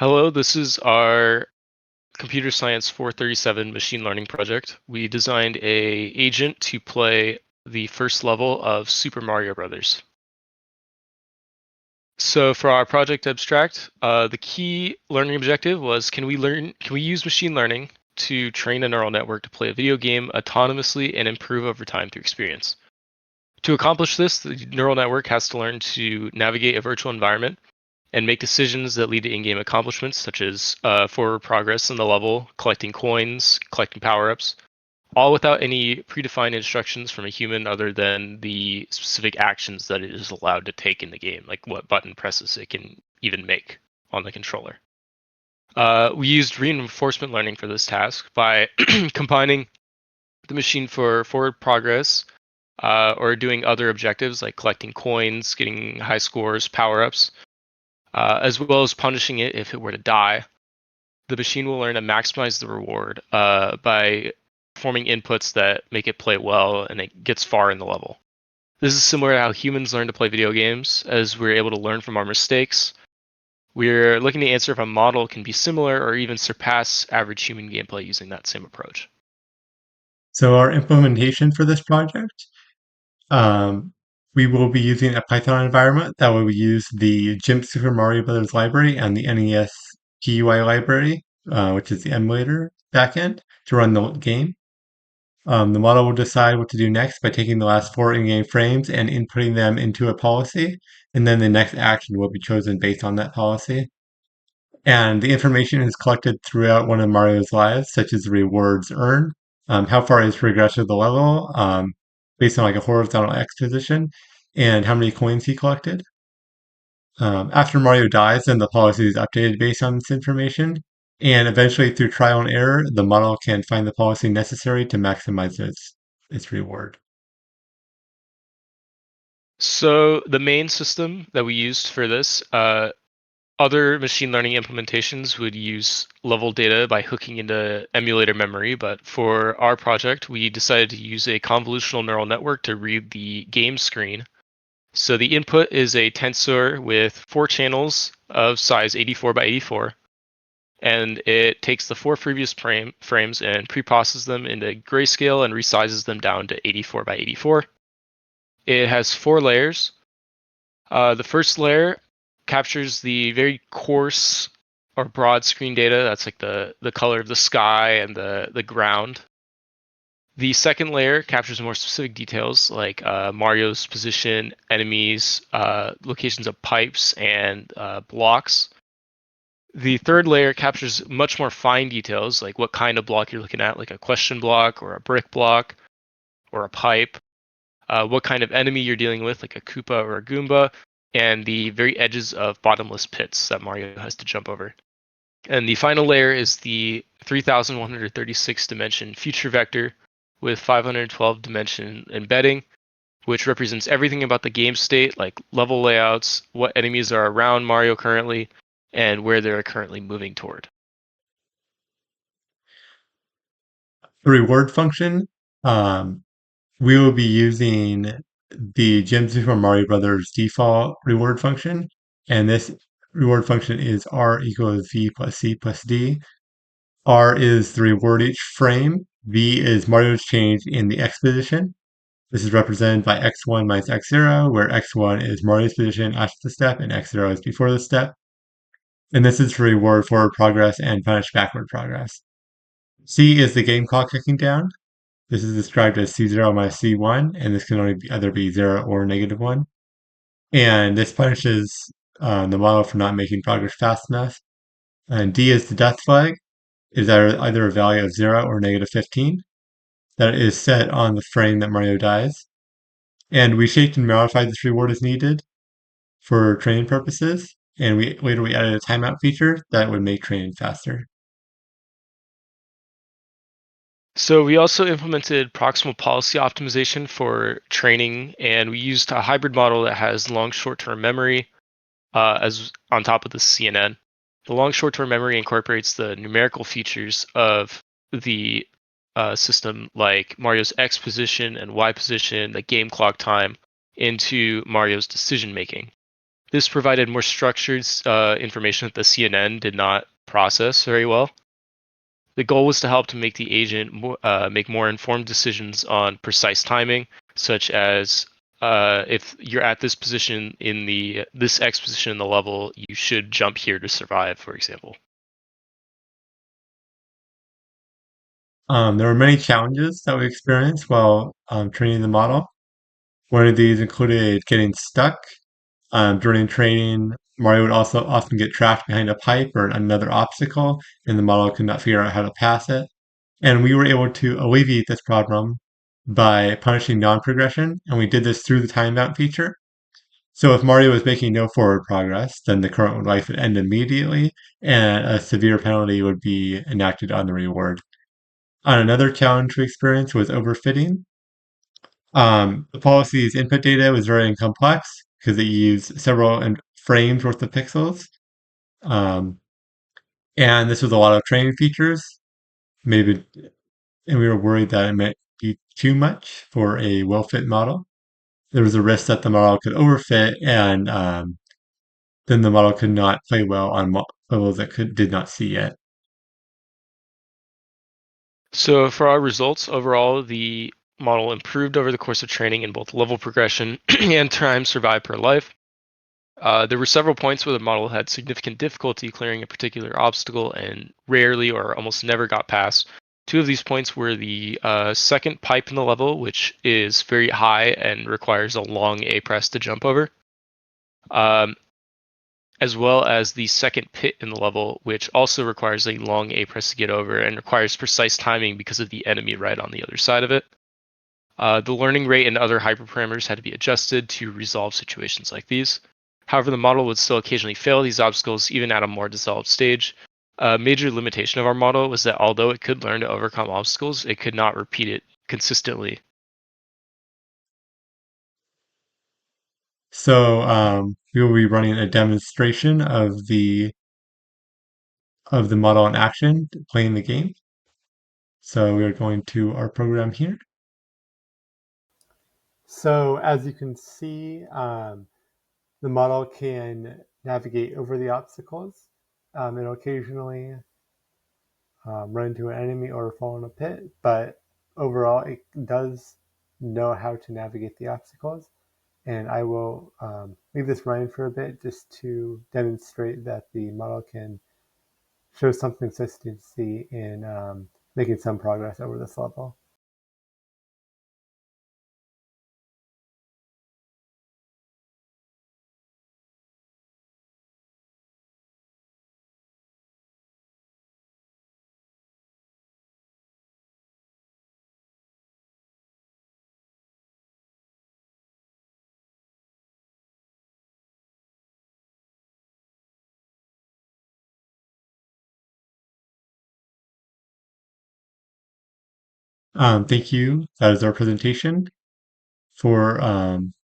Hello, this is our Computer Science 437 machine learning project. We designed a agent to play the first level of Super Mario Brothers. So for our project abstract, the key learning objective was can we use machine learning to train a neural network to play a video game autonomously and improve over time through experience. To accomplish this, the neural network has to learn to navigate a virtual environment and make decisions that lead to in-game accomplishments such as forward progress in the level, collecting coins, collecting power-ups, all without any predefined instructions from a human other than the specific actions that it is allowed to take in the game, like what button presses it can even make on the controller. We used reinforcement learning for this task by combining the machine for forward progress or doing other objectives like collecting coins, getting high scores, power-ups, as well as punishing it if it were to die. The machine will learn to maximize the reward by performing inputs that make it play well and it gets far in the level. This is similar to how humans learn to play video games, as we're able to learn from our mistakes. We're looking to answer if a model can be similar or even surpass average human gameplay using that same approach. So our implementation for this project, um, we will be using a Python environment that will use the GIMP Super Mario Brothers library and the NES GUI library, which is the emulator backend, to run the game. The model will decide what to do next by taking the last four in-game frames and inputting them into a policy, and then the next action will be chosen based on that policy. And the information is collected throughout one of Mario's lives, such as the rewards earned, how far he's progressed through the level, based on like a horizontal X position, and how many coins he collected. After Mario dies, then the policy is updated based on this information, and eventually through trial and error, the model can find the policy necessary to maximize its reward. So the main system that we used for this, other machine learning implementations would use level data by hooking into emulator memory, but for our project, we decided to use a convolutional neural network to read the game screen. So the input is a tensor with four channels of size 84 by 84, and it takes the four previous frames and pre-processes them into grayscale and resizes them down to 84 by 84. It has four layers. The first layer captures the very coarse or broad screen data. That's like the color of the sky and the ground. The second layer captures more specific details like Mario's position, enemies, locations of pipes, and blocks. The third layer captures much more fine details like what kind of block you're looking at, like a question block or a brick block or a pipe, what kind of enemy you're dealing with, like a Koopa or a Goomba, and the very edges of bottomless pits that Mario has to jump over. And the final layer is the 3136 dimension future vector with 512 dimension embedding, which represents everything about the game state, like level layouts, what enemies are around Mario currently, and where they're currently moving toward. The reward function, um, we will be using the Gem Super Mario Brothers default reward function, and this reward function is R equals V plus C plus D. R is the reward each frame. V is Mario's change in the X position. This is represented by X1 minus X0, where X1 is Mario's position after the step and X0 is before the step. And this is to reward forward progress and punish backward progress. C is the game clock ticking down. This is described as C0 minus C1, and this can only either be 0 or -1. And this punishes the model for not making progress fast enough. And D is the death flag. It is either a value of 0 or -15 that is set on the frame that Mario dies. And we shaped and modified this reward as needed for training purposes. And we added a timeout feature that would make training faster. So we also implemented proximal policy optimization for training, and we used a hybrid model that has long short-term memory as on top of the CNN. The long short-term memory incorporates the numerical features of the system, like Mario's X position and Y position, the game clock time, into Mario's decision making. This provided more structured information that the CNN did not process very well. The goal was to help to make the agent make more informed decisions on precise timing, such as if you're at this position in the this X position in the level, you should jump here to survive, for example. There were many challenges that we experienced while training the model. One of these included getting stuck. During training, Mario would also often get trapped behind a pipe or another obstacle, and the model could not figure out how to pass it. And we were able to alleviate this problem by punishing non-progression, and we did this through the timeout feature. So if Mario was making no forward progress, then the current life would end immediately, and a severe penalty would be enacted on the reward. On another challenge we experienced was overfitting. The policy's input data was very complex because it used several frames worth of pixels. Um, and this was a lot of training features, maybe, and we were worried that it might be too much for a well-fit model. There was a risk that the model could overfit, and then the model could not play well on levels that did not see yet. So for our results overall, the model improved over the course of training in both level progression and time survived per life. There were several points where the model had significant difficulty clearing a particular obstacle and rarely or almost never got past. Two of these points were the second pipe in the level, which is very high and requires a long A press to jump over, um, as well as the second pit in the level, which also requires a long A press to get over and requires precise timing because of the enemy right on the other side of it. The learning rate and other hyperparameters had to be adjusted to resolve situations like these. However, the model would still occasionally fail these obstacles even at a more developed stage. A major limitation of our model was that although it could learn to overcome obstacles, it could not repeat it consistently. So we will be running a demonstration of the model in action, playing the game. So we are going to our program here. So as you can see, the model can navigate over the obstacles. It'll occasionally run into an enemy or fall in a pit, but overall it does know how to navigate the obstacles. And I will leave this running for a bit just to demonstrate that the model can show some consistency in making some progress over this level. Thank you. That is our presentation for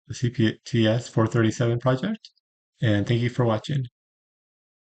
the CPTS 437 project. And thank you for watching.